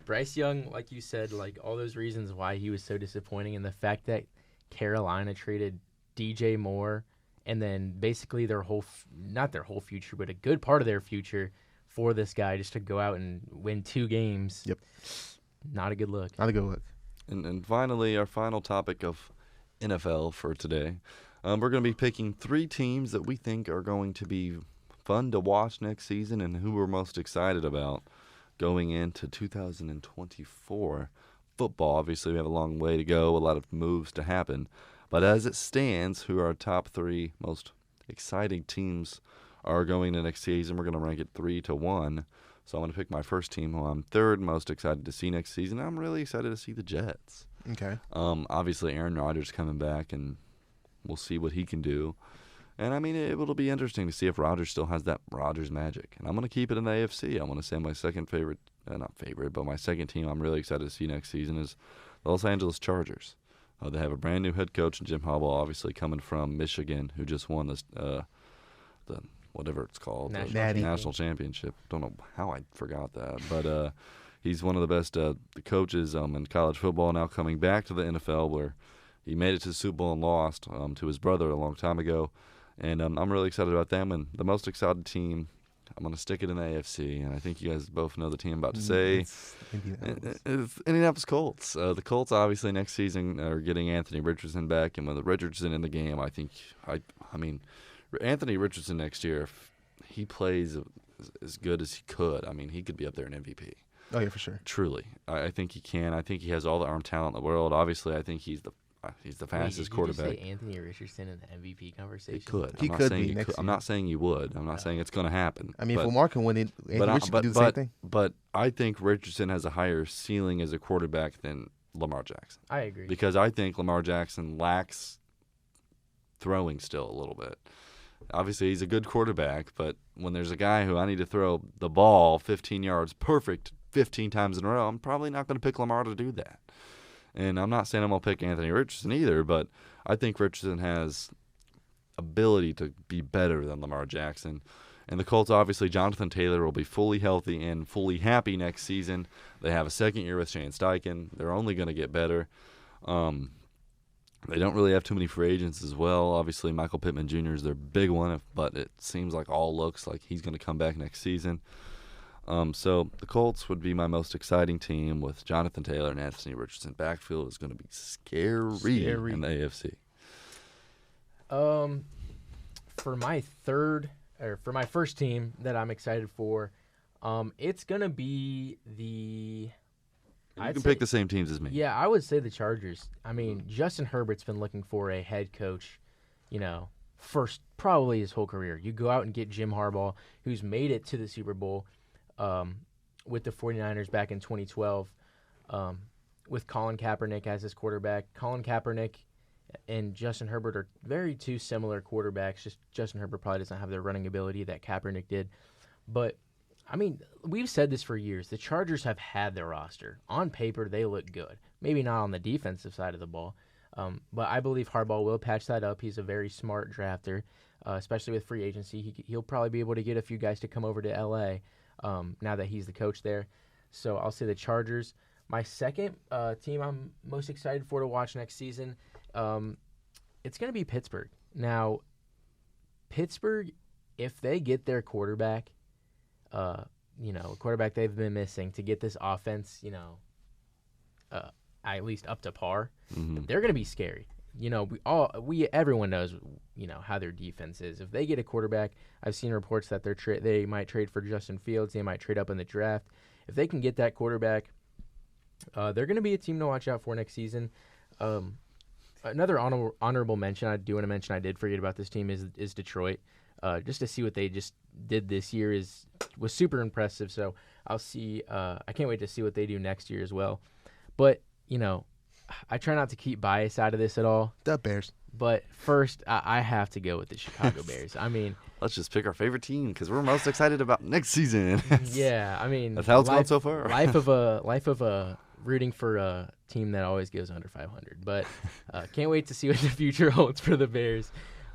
Bryce Young, like you said, like, all those reasons why he was so disappointing, and the fact that Carolina traded DJ Moore and then basically their whole, not their whole future, but a good part of their future for this guy just to go out and win 2 games. Yep. Not a good look. Not a good look. And finally, our final topic of NFL for today. We're going to be picking 3 teams that we think are going to be fun to watch next season and who we're most excited about going into 2024 football. Obviously, we have a long way to go, a lot of moves to happen. But as it stands, who our top 3 most exciting teams are going to next season, we're going to rank it 3 to 1. So I'm going to pick my first team, who I'm third most excited to see next season. I'm really excited to see the Jets. Okay. Obviously, Aaron Rodgers coming back, and we'll see what he can do. And, I mean, it'll be interesting to see if Rodgers still has that Rodgers magic. And I'm going to keep it in the AFC. I want to say my second favorite, not favorite, but my second team I'm really excited to see next season is the Los Angeles Chargers. They have a brand new head coach, Jim Harbaugh, obviously coming from Michigan, who just won this, the whatever it's called, National Championship. Don't know how I forgot that, but he's one of the best coaches in college football. Now coming back to the NFL, where he made it to the Super Bowl and lost to his brother a long time ago, and I'm really excited about them. And the most excited team, I'm going to stick it in the AFC, and I think you guys both know the team I'm about to say. It's Indianapolis Colts. The Colts, obviously, next season are getting Anthony Richardson back, and with Richardson in the game, I mean, Anthony Richardson next year, if he plays as good as he could, I mean, he could be up there in MVP. Oh, yeah, for sure. Truly. I think he can. I think he has all the arm talent in the world. Obviously, I think he's the fastest quarterback. Did you say Anthony Richardson in the MVP conversation? He could. He could be next year. I'm not saying he would. I'm not saying it's going to happen. I mean, if Lamar can win it, Anthony Richardson can do the same thing. But I think Richardson has a higher ceiling as a quarterback than Lamar Jackson. I agree. Because I think Lamar Jackson lacks throwing still a little bit. Obviously, he's a good quarterback, but when there's a guy who I need to throw the ball 15 yards perfect 15 times in a row, I'm probably not going to pick Lamar to do that. And I'm not saying I'm going to pick Anthony Richardson either, but I think Richardson has ability to be better than Lamar Jackson. And the Colts, obviously, Jonathan Taylor will be fully healthy and fully happy next season. They have a second year with Shane Steichen. They're only going to get better. They don't really have too many free agents as well. Obviously, Michael Pittman Jr. is their big one, but it seems like all looks like he's going to come back next season. So the Colts would be my most exciting team with Jonathan Taylor and Anthony Richardson. Backfield is going to be scary in the AFC. For my first team that I'm excited for, it's going to be the... You can pick the same teams as me. Yeah, I would say the Chargers. I mean, Justin Herbert's been looking for a head coach, first probably his whole career. You go out and get Jim Harbaugh, who's made it to the Super Bowl with the 49ers back in 2012 with Colin Kaepernick as his quarterback. Colin Kaepernick and Justin Herbert are very two similar quarterbacks. Just Justin Herbert probably doesn't have the running ability that Kaepernick did. But I mean, we've said this for years. The Chargers have had their roster. On paper, they look good. Maybe not on the defensive side of the ball. But I believe Harbaugh will patch that up. He's a very smart drafter, especially with free agency. He'll probably be able to get a few guys to come over to L.A. Now that he's the coach there. So I'll say the Chargers. My second team I'm most excited for to watch next season, it's going to be Pittsburgh. Now, Pittsburgh, if they get their quarterback, a quarterback they've been missing to get this offense, at least up to par, they're going to be scary. Everyone knows, how their defense is. If they get a quarterback, I've seen reports that they might trade for Justin Fields. They might trade up in the draft. If they can get that quarterback, they're going to be a team to watch out for next season. Another honorable mention I do want to mention, I did forget about this team, is Detroit. Just to see what they just did this year was super impressive. So I can't wait to see what they do next year as well. But I try not to keep bias out of this at all. The Bears. But first, I have to go with the Chicago Bears. I mean, let's just pick our favorite team because we're most excited about next season. yeah, I mean, that's how it's gone so far. life of a rooting for a team that always goes under 500. But can't wait to see what the future holds for the Bears.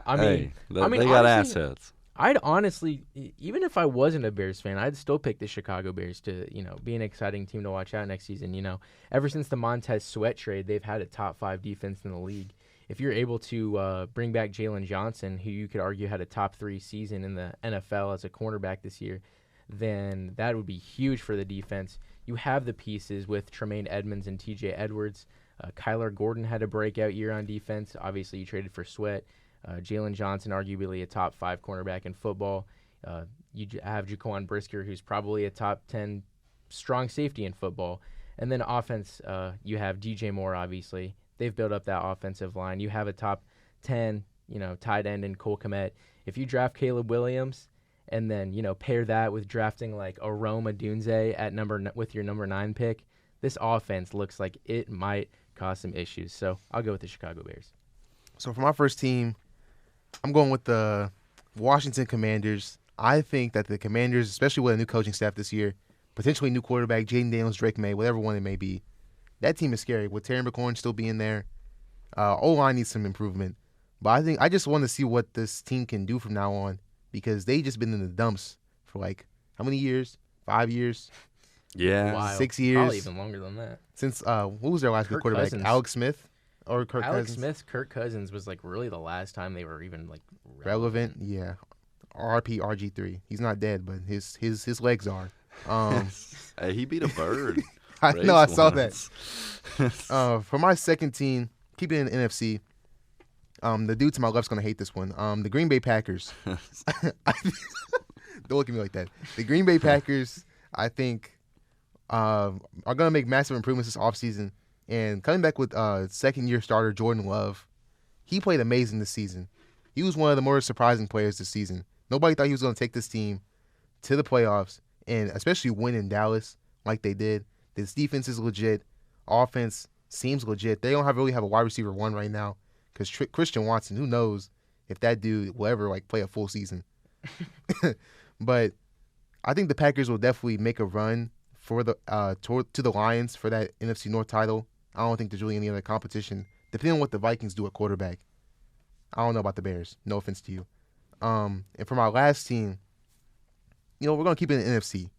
I mean, they got assets. I'd honestly, even if I wasn't a Bears fan, I'd still pick the Chicago Bears to, be an exciting team to watch out next season. Ever since the Montez Sweat trade, they've had a top 5 defense in the league. If you're able to bring back Jalen Johnson, who you could argue had a top 3 season in the NFL as a cornerback this year, then that would be huge for the defense. You have the pieces with Tremaine Edmonds and TJ Edwards. Kyler Gordon had a breakout year on defense. Obviously, you traded for Sweat. Jalen Johnson, arguably a top 5 cornerback in football. You have Jaquan Brisker, who's probably a top 10 strong safety in football. And then offense, you have DJ Moore, obviously. They've built up that offensive line. You have a top 10, tight end in Cole Kmet. If you draft Caleb Williams and then, pair that with drafting like a Rome Odunze with your number 9 pick, this offense looks like it might cause some issues. So I'll go with the Chicago Bears. So for my first team, I'm going with the Washington Commanders. I think that the Commanders, especially with a new coaching staff this year, potentially new quarterback, Jaden Daniels, Drake May, whatever one it may be, that team is scary. With Terry McLaurin still being there, O-line needs some improvement. But I just want to see what this team can do from now on because they just been in the dumps for like how many years? 5 years? Yeah. Wow. 6 years? Probably even longer than that. Since, what was their last good quarterback? Cousins. Alex Smith? Or Kirk Alex Cousins? Smith, Kirk Cousins was like really the last time they were even like Relevant? Yeah. RP RG3. He's not dead, but his legs are. Hey, he beat a bird. I know, I saw that. For my second team, keeping it in the NFC, the dude to my left's going to hate this one. The Green Bay Packers. Don't look at me like that. The Green Bay Packers, I think, are going to make massive improvements this offseason. And coming back with second-year starter Jordan Love, he played amazing this season. He was one of the more surprising players this season. Nobody thought he was going to take this team to the playoffs, and especially win in Dallas like they did. This defense is legit. Offense seems legit. They don't really have a wide receiver 1 right now because Christian Watson, who knows if that dude will ever play a full season. But I think the Packers will definitely make a run for the to the Lions for that NFC North title. I don't think there's really any other competition. Depending on what the Vikings do at quarterback, I don't know about the Bears. No offense to you. And for my last team, we're going to keep it in the NFC.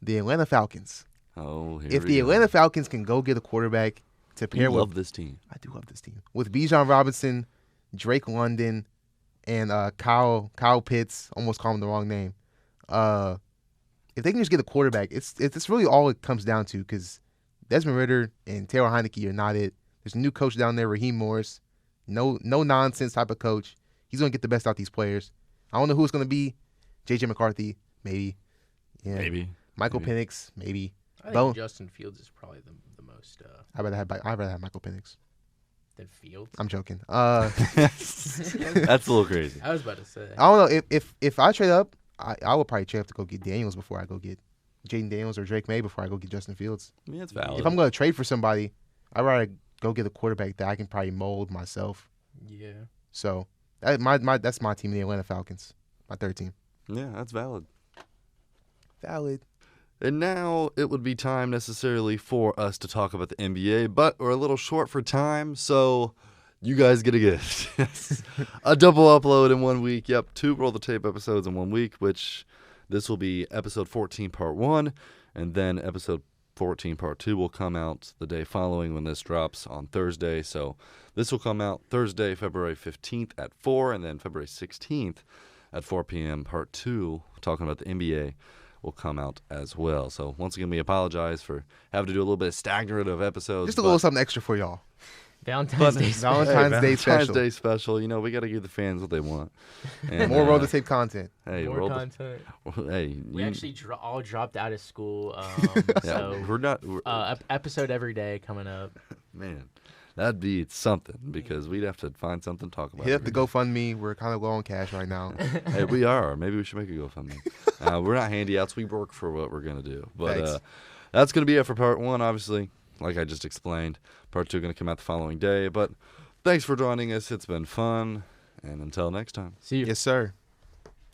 The Atlanta Falcons. Oh, if the Atlanta Falcons can go get a quarterback to pair with... love this team. I do love this team. With Bijan Robinson, Drake London, and Kyle Pitts, almost called him the wrong name. If they can just get a quarterback, it's really all it comes down to because Desmond Ridder and Taylor Heineke are not it. There's a new coach down there, Raheem Morris. No nonsense type of coach. He's going to get the best out these players. I don't know who it's going to be. J.J. McCarthy, maybe. Yeah. Maybe. Michael Penix, maybe. I think Justin Fields is probably the most. I'd rather have Michael Penix than Fields. I'm joking. That's a little crazy. I was about to say. I don't know if I trade up, I would probably trade up to go get Daniels before I go get Jaden Daniels or Drake May before I go get Justin Fields. Yeah, it's valid. If I'm going to trade for somebody, I'd rather go get a quarterback that I can probably mold myself. Yeah. So that's my team, the Atlanta Falcons, my third team. Yeah, that's valid. Valid. And now it would be time necessarily for us to talk about the NBA, but we're a little short for time, so you guys get a gift. A double upload in 1 week. Yep, 2 Roll the Tape episodes in 1 week, which this will be episode 14 part 1, and then episode 14 part 2 will come out the day following when this drops on Thursday. So this will come out Thursday, February 15th at 4, and then February 16th at 4 p.m. part 2, talking about the NBA, will come out as well. So once again, we apologize for having to do a little bit of staggering of episodes. Just a little something extra for y'all. Valentine's Day special. Valentine's Day special. We got to give the fans what they want. And, more Roll the Tape content. Hey, more content. We actually all dropped out of school. So we're not. Episode every day coming up. Man, that'd be something because we'd have to find something to talk about. Hit up the GoFundMe. We're kind of low on cash right now. Hey, we are. Maybe we should make a GoFundMe. We're not handouts. We work for what we're going to do. But that's going to be it for part 1, obviously. like I just explained. Part 2 going to come out the following day. But thanks for joining us. It's been fun. And until next time. See you. Yes, sir.